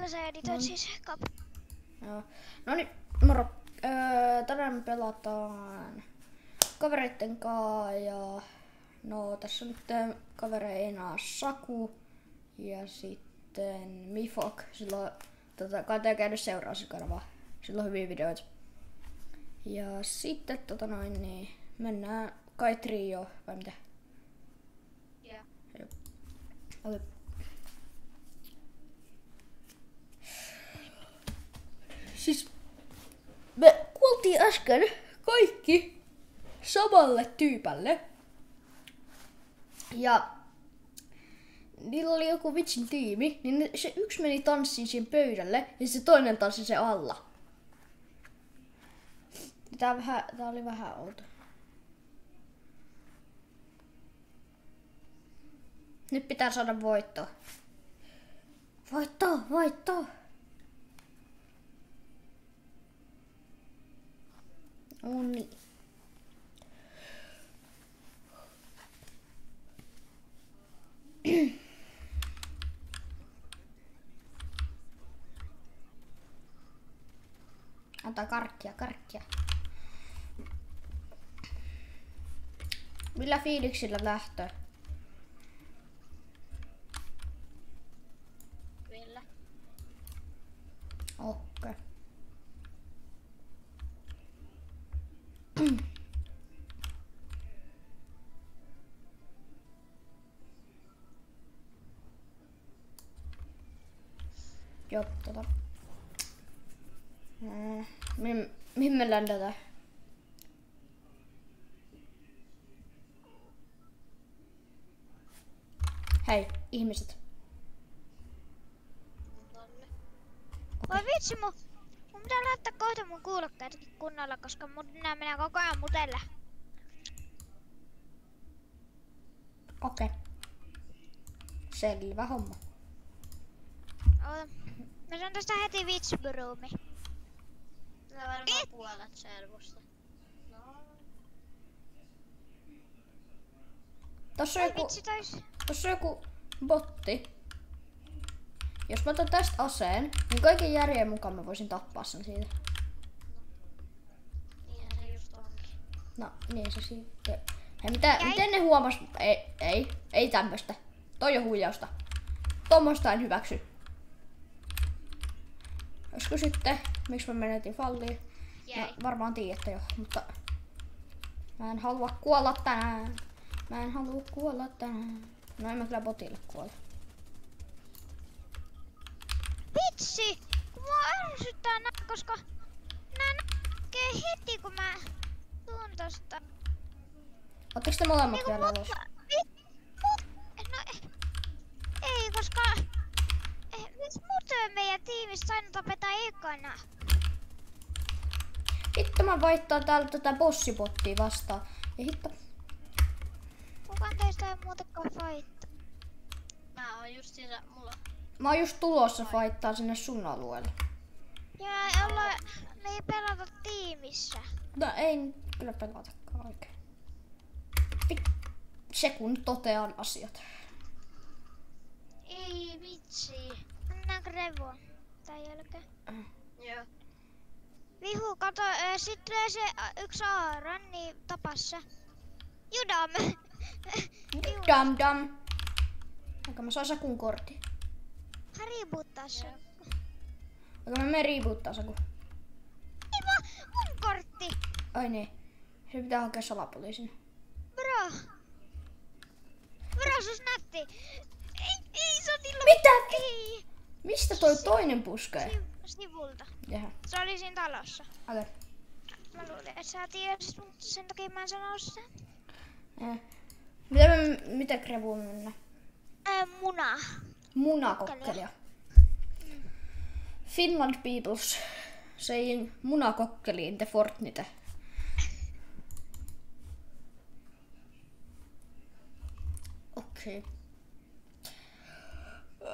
Kyllä sä editoit siis Joo. No niin, moro. Tänään me pelataan kavereitten kanssa ja no tässä on nyt kavereina Saku ja sitten Mifok. Silloin kannattaa käydä seuraavassa kanavaa. Sillä on hyviä videoita. Ja sitten niin mennään kai trio vai mitä? Yeah. Joo. Okay. Siis me kuultiin äsken kaikki samalle tyypälle. Ja niillä oli joku vitsin tiimi, niin se yksi meni tanssiin siihen pöydälle ja se toinen tanssi se alla. Tää oli vähän outo. Nyt pitää saada voittoa. Voittoa! No niin. Antaa karkkia. Millä fiiliksillä lähtö? Kyllä. Okei. Joo, mihin me ländetään? Hei, ihmiset. Tonne. Voi vitsi, mun pitää laittaa kohta mun kuulokkeetkin kunnolla, koska nää menee koko ajan mutelle. Okei. Selvä homma. Mä sanon tästä heti vitsburoomi. Se on varmaan puolet servusta. No. Tossa on joku botti. Jos mä otan tästä aseen, niin kaiken järjen mukaan mä voisin tappaa sen siitä. Niinhän se just onkin. No, niin se sitten. Hei, miten ne huomas? Ei tämmöstä. Toi on huijausta. Tuommoista en hyväksy. Olisiko sitten, miksi mä menetin falliin? No, varmaan tiedätte jo, mutta mä en halua kuolla tänään. No en mä kyllä botille kuole. Vitsi! Kun mua ärsyttää nää, koska nää näkee heti kun mä tuun tosta. Ootteko te molemmat vielä ulos? Ei, koska muut meidän tiimistä aina tapetaan ekana. Hitto mä vaihtaa täällä tätä bossibottia vastaan. Ja hitto. Kukaan teistä ei muutakaan fight. Mä oon just siinä, Mä oon just tulossa fighttaa sinne sun alueelle. Ja me ei pelata tiimissä. No ei kyllä pelatakaan oikein. Se kun totean asiat. Ei vitsi. Mennäänkö revoon tän jälkeen? Joo. Vihu, kato, sit tulee se yksi aaran, niin tapas se. Judam! Dam. Aika mä saan Sakun kortin. Hän riiputtaa se. Aika mä menen riiputtaa Saku. Ei mun kortti! Ai niin. Se pitää hakea salapoliisin. Bro, se on nätti. Ei se on niin Mitä? Ei. Mistä toi toinen puskee? Sivulta. Jaha. Se oli siinä talossa. Okei. Mä luulin, että sä tiesit, mutta sen takia mä en sano sen. Mitä krevuun mennä? Muna. Munakokkelia. Finland peoples saying munakokkeli in the Fortnite. Okei.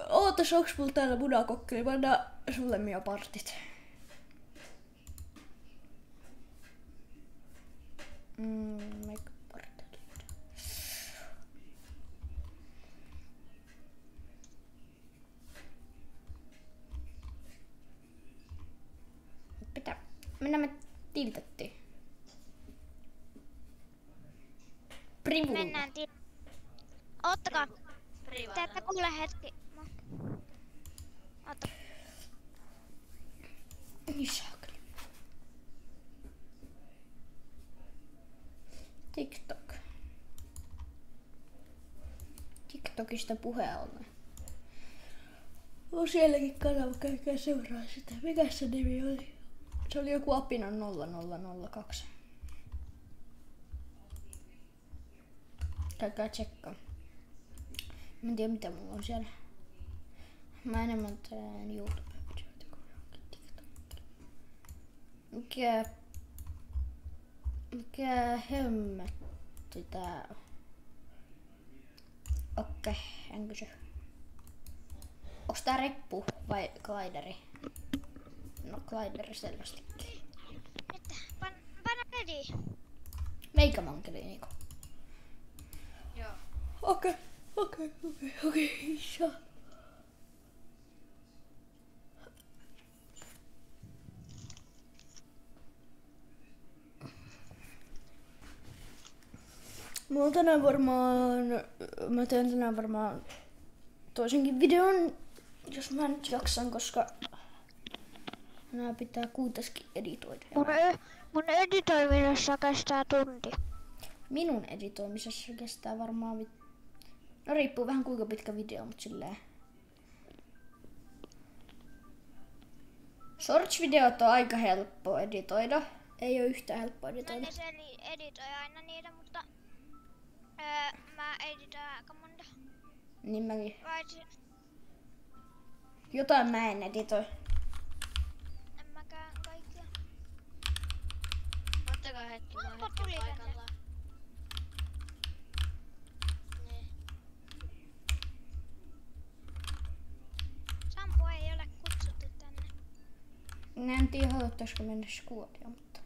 Ootas, onks mulla täällä munakokkeli? Mä annan sulle miopartit. Make partit. Mennään me tiltettiin. Privulla. Mennään Oottakaa. Te Privalla. ette kuule hetki. Ootta. Isakli. TikTok. TikTokista puheen ollen. On sielläkin kanava, käykää seuraa sitä. Mikä se nimi oli? Se oli joku Apina 0002. Käykää tsekkaa. Mä en tiedä mitä mulla on siellä. Mä enemmän teen YouTube-videoita kuin johonkin TikTokkiin. Mikä hemmetti tää on? Okei, en kysy. Onks tää reppu vai glideri? No glideri selvästikin. Nyt panna ready. Meikämankeli niinku. Joo. Okei. Isä. Mä teen tänään varmaan toisenkin videon, jos mä nyt jaksan, koska nää pitää kuitenkin editoida. Mun editoimisessa kestää tunti. Minun editoimisessa kestää varmaan no riippuu vähän kuinka pitkä video, mutta silleen. Shorts-videot on aika helppo editoida. Ei oo yhtään helppo Mä editoida. editoi aina niitä, mutta mä editoin aika monta. Niin mäkin. Paitsi Jotain mä en editoi. en mäkään kaikkia. Ottakaa hetki, mä oon Onko hetken tuli tänne? paikallaan. Niin. Sampo ei ole kutsuttu tänne. En tiedä, haluttaisiko mennä skuodia, mutta...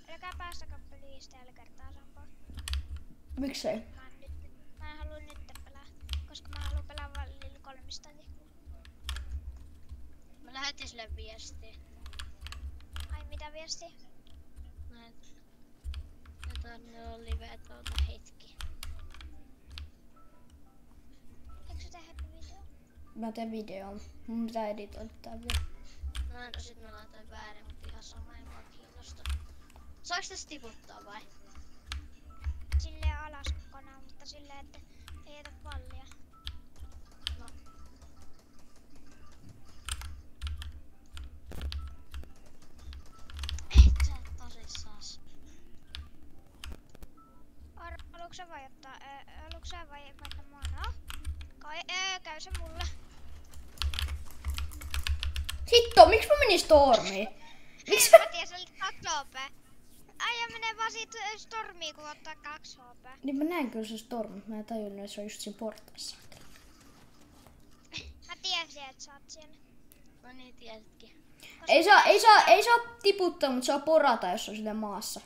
Älkää päästäkö peliin tällä kertaa Sampo. Miksei? Mä en halua nyt pelaa, koska mä haluan pelaa vaan Lil 300. Mä lähetin sille viestiä. Ai mitä viestiä? Näet. Jotain on live hetki. Eikö sä tehdä video? Mä teen videon. Mun pitää editoida tää vielä. No sit mä laitoin väärin, mutta ihan sama ei mua kiinnosta. Saaks tästä tiputtaa vai? Silleen alas kokonaan, mutta silleen, että ei jätä pallia. No. Et sä tosissas. Haluatko sä vai ottaa? Haluatko sä vai panna mua? No? Käy se mulle. Hitto, miksi mä menin Stormiin? Miksi Mä tiedän, sä olit 2 HP. Ai ja menee vaan siitä Stormiin, kun ottaa 2 HP. Niin mä näin kyllä se Storm, mä en tajunnut, että se on just siinä portaissa. Mä tiesin, että sä oot siellä. No niin, tiedätkin. Ei saa tiputtaa, mutta saa porata, jos on sillä maassa.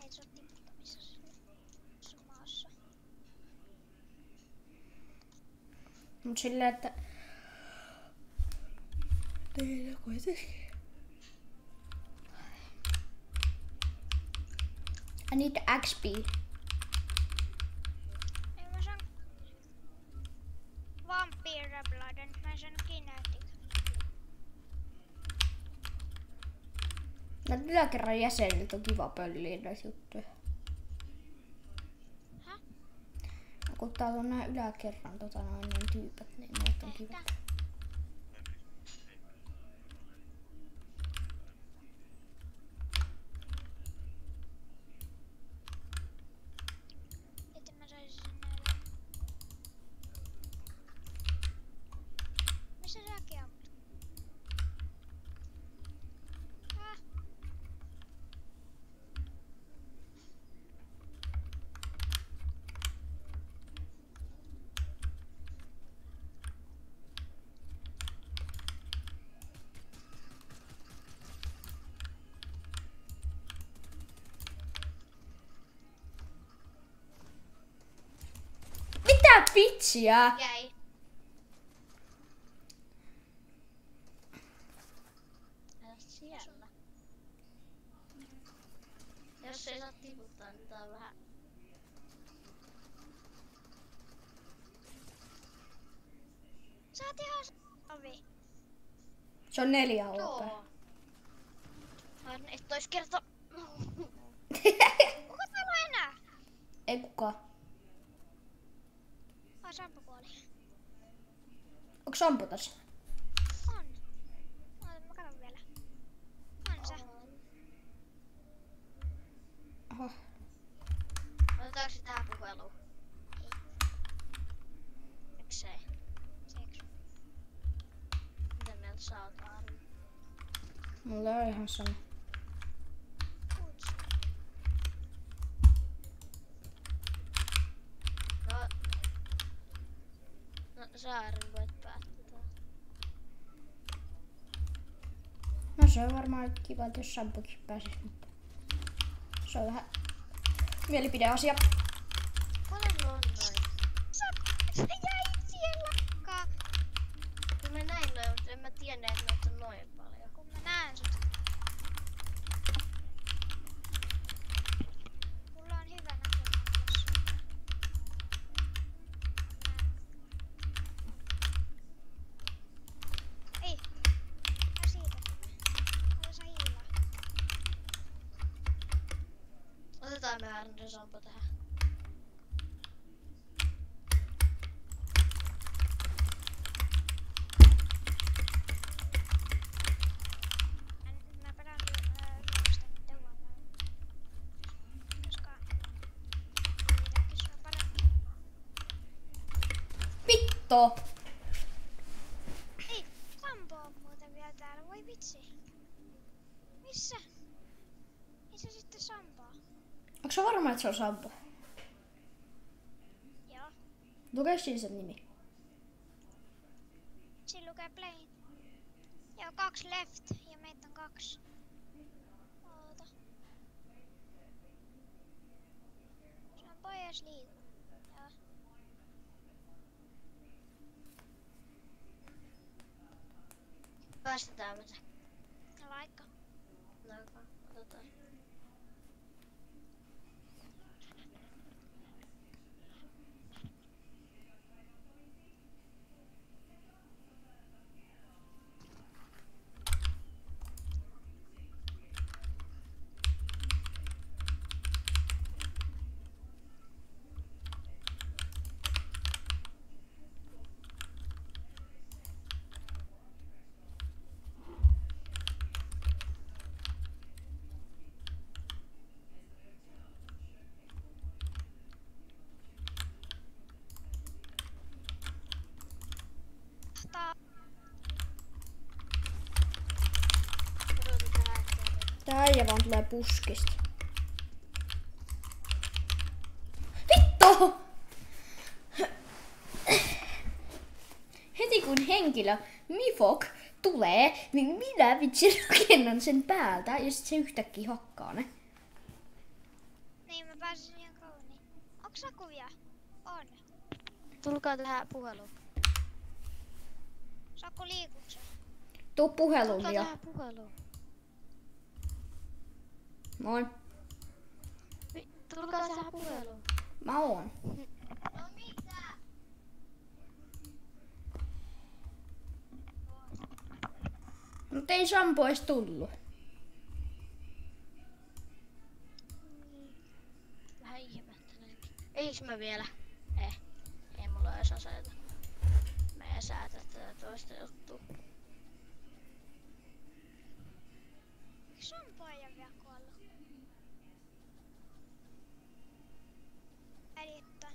Ei se oo tiputtamisessa sun maassa. Mut silleen, että... Teillä kuitenkin. I need XP. Ei mä saan Vampire Blood, nyt mä en saanut Kinetic. Näitä yläkerran jäseniltä on kiva pölliä näitä juttuja. Häh? Kun täällä on nää yläkerran ne tyypät, niin näitä on kiva. Ehkä. Että mä saisin sen näillä. Missä säkin ammut? Häh? Mitä vitsiä? Jäi. Sä oot ihan ovi. Se on 4 OP. Joo. Et ois kerta... Kuka täällä on enää? Ei kukaan. Ai Sampo kuoli. Onko Sampo tässä? On. Oota, mä katon vielä. On se. Oho. Otetaanko se tähän puheluun? Miksei? Seks. Mitä mieltä sä oot, Arvi? Mulla on ihan sama. Kuuts. No sä Arvi voit päättää. No se on varmaan kiva, jos Sampokin pääsis, mutta se on vähän mielipideasia. Paljon on noin? Sä jäit siellä. Kyllä mä näin noin, mutta en mä tiennyt, että noita on noin paljon. Kun mä näen sut. Mulla on hyvä näkymä myös. Ei. Mä siitä. Mulla saa hiilaa. Otetaan me Arne Sampo tähän. Mä pelään Suomesta nyt huomenna. Koska niitäkin sua paremmin. Vitto! Ei, Sampo on muuten vielä täällä. Voi vitsi. Missä? Missä sitten Sampo? Onko se varma, että se on Sampo? Joo. Lukee siinä sen nimi. Siinä lukee play. Joo, 2 left ja meitä on 2. Oota. Se on pois liiku. Joo. Päästetään me se. No vaikka. No, otetaan. Tää Odotetaan, että... Tää äijä vaan tulee puskista. Vittu! Heti kun henkilö Mifok tulee, niin minä vitsi rakennan sen päältä ja sit se yhtäkkiä hakkaa ne. Niin mä pääsin ihan kauniin. Onks sä kuvia? On. Tulkaa tähän puheluun. Saku liikuksä? Tuu puheluun Tulkaa jo. tähän puheluun. Moi. Tulkaa tähän puheluun. Mä oon. No mitä? Mut ei Sampo edes tullut. Vähän ihmettelenkin. Eiks mä vielä? Ei mulla edes aseita. Mä en säätä tätä toista juttua. Miks Sampo ei oo vielä kuollut? Älittää.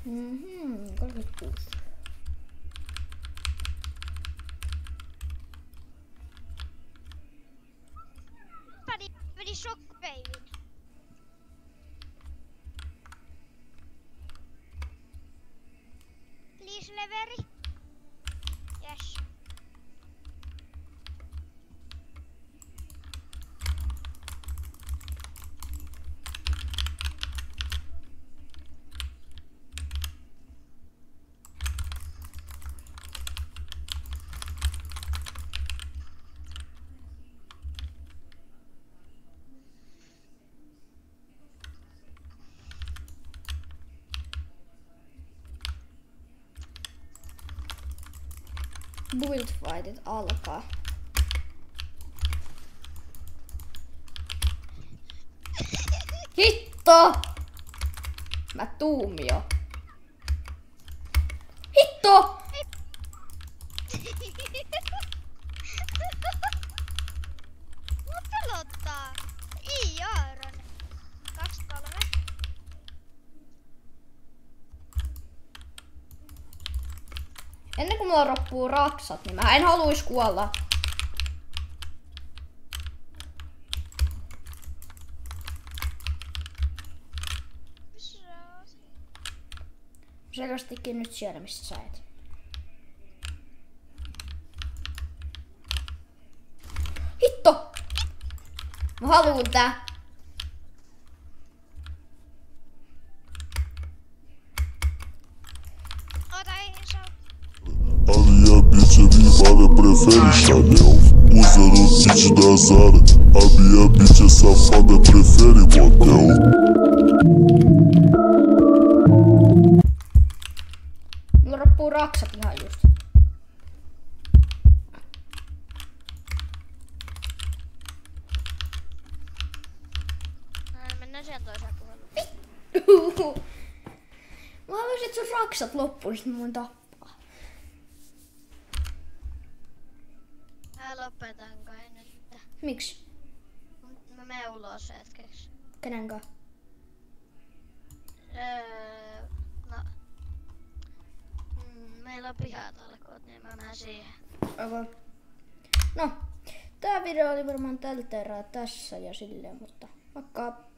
Mhm, 36. Meni shockwavein. Please leveri. Yes. buildfightit alkaa. Hitto! Mä tuumio. Hitto! Mua pelottaa. Ei Jaaron. 2-3. Ennen kuin mulla loppuu raksat, niin mä en haluis kuolla. Selvästikin nyt siellä, missä sä et. Hitto! Mä haluun tää. Ota ei se on. Ali a bitch animada prefere Chanel. Usa no kit da Zara. A minha bitch safada prefere motel. Mulla loppuu raksat ihan just. Mennään siihen toiseen puolelle. Mä haluaisin, että sun raksat loppuu, niin mä voin tappaa. Mä lopetan kai nyt. Miksi? Mä menen ulos hetkeksi. Kenen kanssa? No. Meillä on pihatalkoot, niin mä menen siihen. Okay. No, tää video oli varmaan tältä erää tässä ja silleen, mutta vaikka